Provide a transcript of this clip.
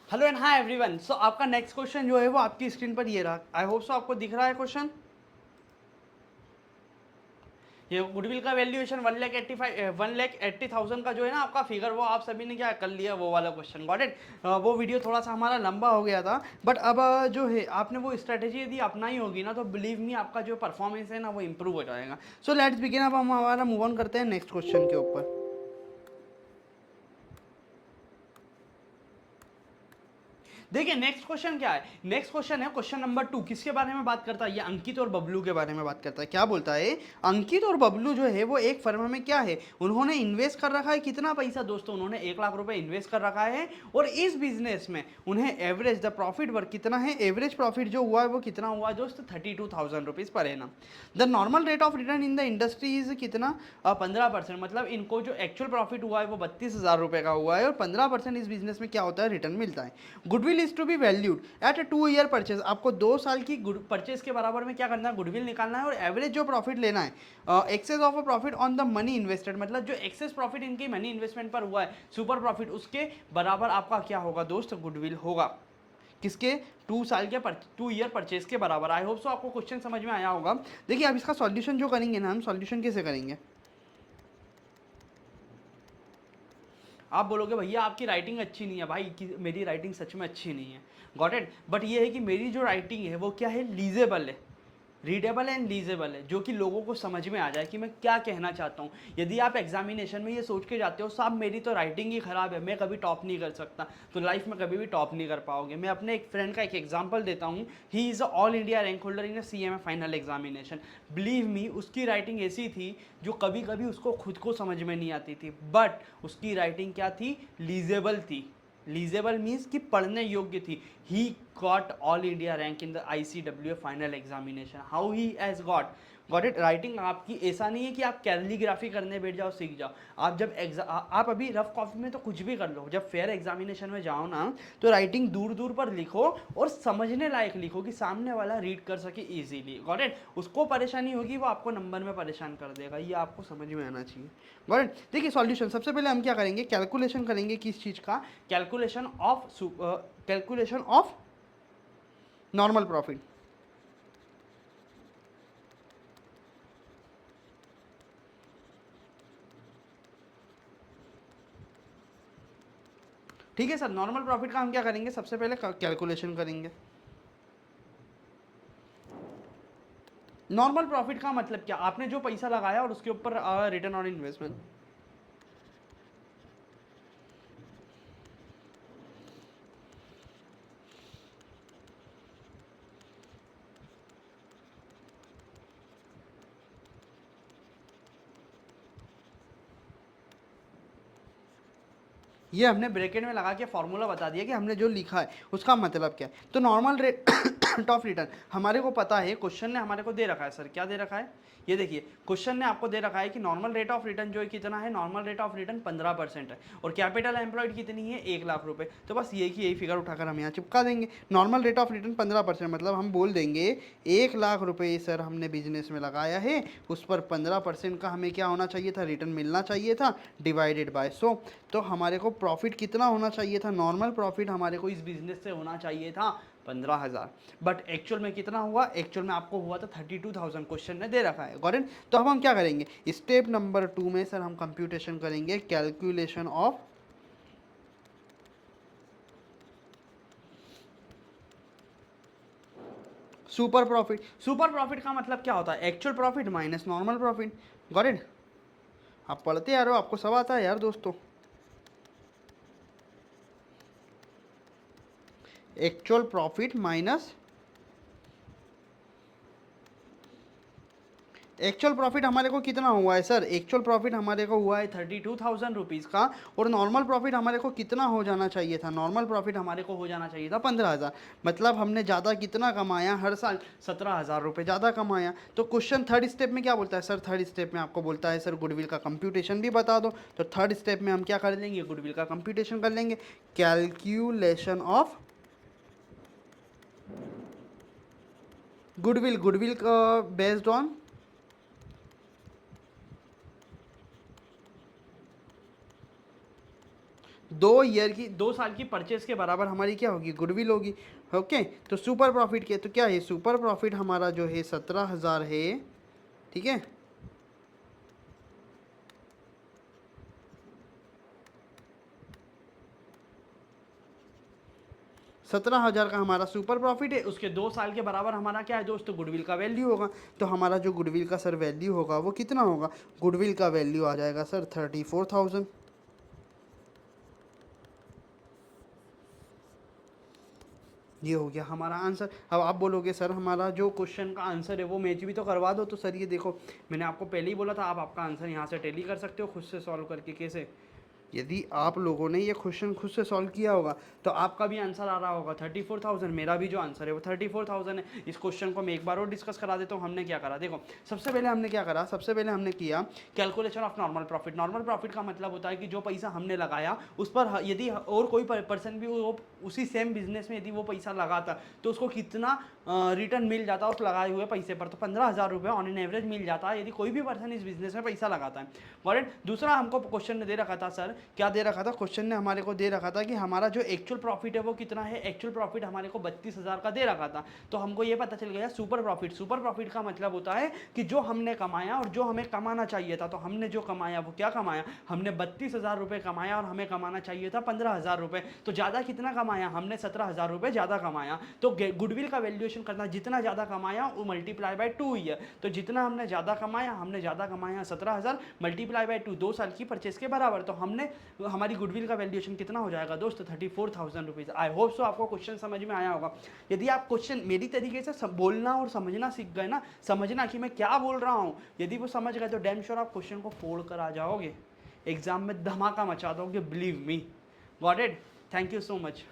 Hello and hi everyone. So आपका next question जो है वो आपकी स्क्रीन पर ये रहा। आई होप सो आपको दिख रहा है क्वेश्चन। ये गुडविल का वैल्यूएशन 1,80,000 का जो है ना आपका फिगर, वो आप सभी ने क्या कर लिया, वो वाला क्वेश्चन। Got it. वो वीडियो थोड़ा सा हमारा लंबा हो गया था, बट अब जो है आपने वो स्ट्रेटेजी यदि अपनाई होगी ना, तो बिलीव मी आपका जो परफॉर्मेंस है ना वो इंप्रूव हो जाएगा। So let's begin. अब हम हमारा मूव ऑन करते हैं नेक्स्ट क्वेश्चन के ऊपर। देखिए नेक्स्ट क्वेश्चन क्या है। नेक्स्ट क्वेश्चन है क्वेश्चन नंबर 2। किसके बारे में बात करता है? ये अंकित और बबलू के बारे में बात करता है। क्या बोलता है? अंकित और बबलू जो है वो एक फर्म में क्या है, उन्होंने इन्वेस्ट कर रखा है कितना पैसा दोस्तों, उन्होंने 1 लाख रुपए इन्वेस्ट कर रखा है। और इस बिजनेस में उन्हें एवरेज द प्रॉफिट वर्क कितना है, एवरेज प्रॉफिट जो हुआ है वो कितना हुआ है दोस्त, 32,000 rupees per annum. The normal rate of return in the industry is कितना, 15%। मतलब इनको जो एक्चुअल प्रॉफिट हुआ है वो 32,000 रुपए का हुआ है, और 15% इस बिजनेस में क्या होता है, रिटर्न मिलता है। Goodwill is to be valued at 2 year purchase. आपको 2 साल की परचेज के बराबर में क्या करना है, गुडविल निकालना है, और एवरेज जो प्रॉफिट लेना है, excess of a profit on the money invested, मतलब जो एक्सेस प्रॉफिट इनकी मनी इन्वेस्टमेंट पर हुआ है, सुपर प्रॉफिट, उसके बराबर आपका क्या होगा दोस्त, गुडविल होगा। किसके? 2 ईयर परचेज के बराबर। आई होप सो आपको क्वेश्चन समझ में आया होगा। देखिए अब इसका सॉल्यूशन जो करेंगे ना, हम सॉल्यूशन कैसे करेंगे। आप बोलोगे भैया आपकी राइटिंग अच्छी नहीं है। भाई मेरी राइटिंग सच में अच्छी नहीं है, गॉट इट। बट ये है कि मेरी जो राइटिंग है वो क्या है, लीजेबल है, रीडेबल एंड लीजेबल है, जो कि लोगों को समझ में आ जाए कि मैं क्या कहना चाहता हूँ। यदि आप एग्जामिनेशन में ये सोच के जाते हो साहब मेरी तो राइटिंग ही खराब है, मैं कभी टॉप नहीं कर सकता, तो लाइफ में कभी भी टॉप नहीं कर पाओगे। मैं अपने एक फ्रेंड का एक एग्जांपल देता हूँ। He is a all India rank holder in CMA final examination. Believe me उसकी राइटिंग ऐसी थी जो कभी कभी उसको खुद को समझ में नहीं आती थी, बट उसकी राइटिंग क्या थी, लीजेबल थी। लीजेबल मीन्स कि पढ़ने योग्य थी। He got all India rank in the ICWA final examination. How he has got it. Writing आपकी ऐसा नहीं है कि आप कैलीग्राफी करने बैठ जाओ, सीख जाओ। आप जब आप अभी रफ कॉपी में तो कुछ भी कर लो, जब फेयर एग्जामिनेशन में जाओ ना, तो राइटिंग दूर दूर पर लिखो और समझने लायक लिखो कि सामने वाला रीड कर सके इजीली। Got it. उसको परेशानी होगी, वो आपको नंबर में परेशान कर देगा, ये आपको समझ में आना चाहिए। Got it. देखिए सॉल्यूशन सबसे पहले हम क्या करेंगे, कैलकुलेशन करेंगे। किस चीज़ का? Calculation of normal profit. ठीक है सर, नॉर्मल प्रॉफिट का हम क्या करेंगे, सबसे पहले कैलकुलेशन करेंगे। नॉर्मल प्रॉफिट का मतलब क्या, आपने जो पैसा लगाया और उसके ऊपर रिटर्न ऑन इन्वेस्टमेंट। ये हमने ब्रैकेट में लगा के फॉर्मूला बता दिया कि हमने जो लिखा है उसका मतलब क्या है। तो नॉर्मल रेट ऑफ रिटर्न हमारे को पता है, क्वेश्चन ने हमारे को दे रखा है। सर क्या दे रखा है, ये देखिए क्वेश्चन ने आपको दे रखा है कि नॉर्मल रेट ऑफ रिटर्न जो है कितना है, नॉर्मल रेट ऑफ रिटर्न 15% है, और कैपिटल एम्प्लॉयड कितनी है, 1 लाख रुपए। तो बस ये कि यही फिगर उठाकर हम यहाँ चिपका देंगे। नॉर्मल रेट ऑफ रिटर्न 15%, मतलब हम बोल देंगे 1 लाख रुपए सर हमने बिजनेस में लगाया है, उस पर 15% का हमें क्या होना चाहिए था, रिटर्न मिलना चाहिए था, डिवाइडेड बाय 100। तो हमारे को प्रॉफिट कितना होना चाहिए था, नॉर्मल प्रॉफिट हमारे को इस बिजनेस से होना चाहिए था 15,000। बट एक्चुअल में कितना हुआ, एक्चुअल में आपको हुआ था 32,000, क्वेश्चन ने दे रखा है। Got it. तो अब हम क्या करेंगे, स्टेप नंबर 2 में सर हम कंप्यूटेशन करेंगे, calculation of super profit. Super profit का मतलब क्या होता है, actual profit minus normal profit. Got it. आप पढ़ते यार हो, आपको सब आता है यार दोस्तों। Actual profit minus actual profit हमारे को कितना हुआ है सर, एक्चुअल प्रॉफिट हमारे को हुआ है 32,000 रुपीज़ का, और नॉर्मल प्रॉफिट हमारे को कितना हो जाना चाहिए था, नॉर्मल प्रॉफिट हमारे को हो जाना चाहिए था 15,000। मतलब हमने ज़्यादा कितना कमाया हर साल, 17,000 रुपये ज़्यादा कमाया। तो क्वेश्चन थर्ड स्टेप में क्या बोलता है सर, थर्ड स्टेप में आपको बोलता है सर गुडविल का कंप्यूटेशन भी बता दो। तो थर्ड स्टेप में हम क्या कर लेंगे, गुडविल का कंप्यूटेशन कर लेंगे। Calculation of goodwill, goodwill based on 2 साल की परचेस के बराबर हमारी क्या होगी, गुडविल होगी। ओके, तो सुपर प्रॉफिट के तो क्या है, सुपर प्रॉफिट हमारा जो है 17,000 है, ठीक है। 17,000 का हमारा सुपर प्रॉफिट है, उसके 2 साल के बराबर हमारा क्या है दोस्तों, गुडविल का वैल्यू होगा। तो हमारा जो गुडविल का सर वैल्यू होगा वो कितना होगा, गुडविल का वैल्यू आ जाएगा सर 34,000। ये हो गया हमारा आंसर। अब आप बोलोगे सर हमारा जो क्वेश्चन का आंसर है वो मैच भी तो करवा दो। तो सर ये देखो, मैंने आपको पहले ही बोला था, आप आपका आंसर यहाँ से टैली कर सकते हो खुद से सॉल्व करके। कैसे, यदि आप लोगों ने ये क्वेश्चन खुद से सॉल्व किया होगा तो आपका भी आंसर आ रहा होगा 34,000, मेरा भी जो आंसर है वो 34,000 है। इस क्वेश्चन को मैं एक बार और डिस्कस करा देता हूँ। हमने क्या करा, देखो सबसे पहले हमने क्या करा, सबसे पहले हमने किया calculation of normal profit. Normal profit का मतलब होता है कि जो पैसा हमने लगाया उस पर यदि और कोई पर्सन भी वो उसी सेम बिजनेस में यदि वो पैसा लगाता तो उसको कितना रिटर्न मिल जाता उस लगाए हुए पैसे पर। तो 15,000 रुपये ऑन एन एवरेज मिल जाता है यदि कोई भी पर्सन इस बिजनेस में पैसा लगाता है। और दूसरा हमको क्वेश्चन ने दे रखा था सर, क्या दे रखा था, क्वेश्चन ने हमारे को दे रखा था कि हमारा जो एक्चुअल प्रॉफिट है वो कितना है। एक्चुअल प्रॉफिट हमारे को 32,000 का दे रखा था। तो हमको ये पता चल गया सुपर प्रॉफिट। सुपर प्रॉफिट का मतलब होता है कि जो हमने कमाया और जो हमें कमाना चाहिए था। तो हमने जो कमाया वो क्या कमाया, हमने 32,000 रुपये कमाया और हमें कमाना चाहिए था 15,000 रुपये। तो ज़्यादा कितना कमाया, हमने 17,000 रुपये ज़्यादा कमाया। तो गुडविल का वैल्यूएशन करना, जितना ज़्यादा कमाया वो मल्टीप्लाई बाय 2 ही है। तो जितना हमने ज़्यादा कमाया, हमने ज़्यादा कमाया 17,000 मल्टीप्लाई बाय 2, 2 साल की परचेस के बराबर। तो हमने हमारी गुडविल का वैल्यूएशन कितना हो जाएगा दोस्तों, 34,000 रुपीज़। आई होप सो आपको क्वेश्चन समझ में आया होगा। यदि आप क्वेश्चन मेरी तरीके से बोलना और समझना सीख गए ना, समझना कि मैं क्या बोल रहा हूँ, यदि वो समझ गए तो डैम श्योर आप क्वेश्चन को फोड़ कर आ जाओगे, एग्जाम में धमाका मचा दोगे, believe me. Got it, thank you so much.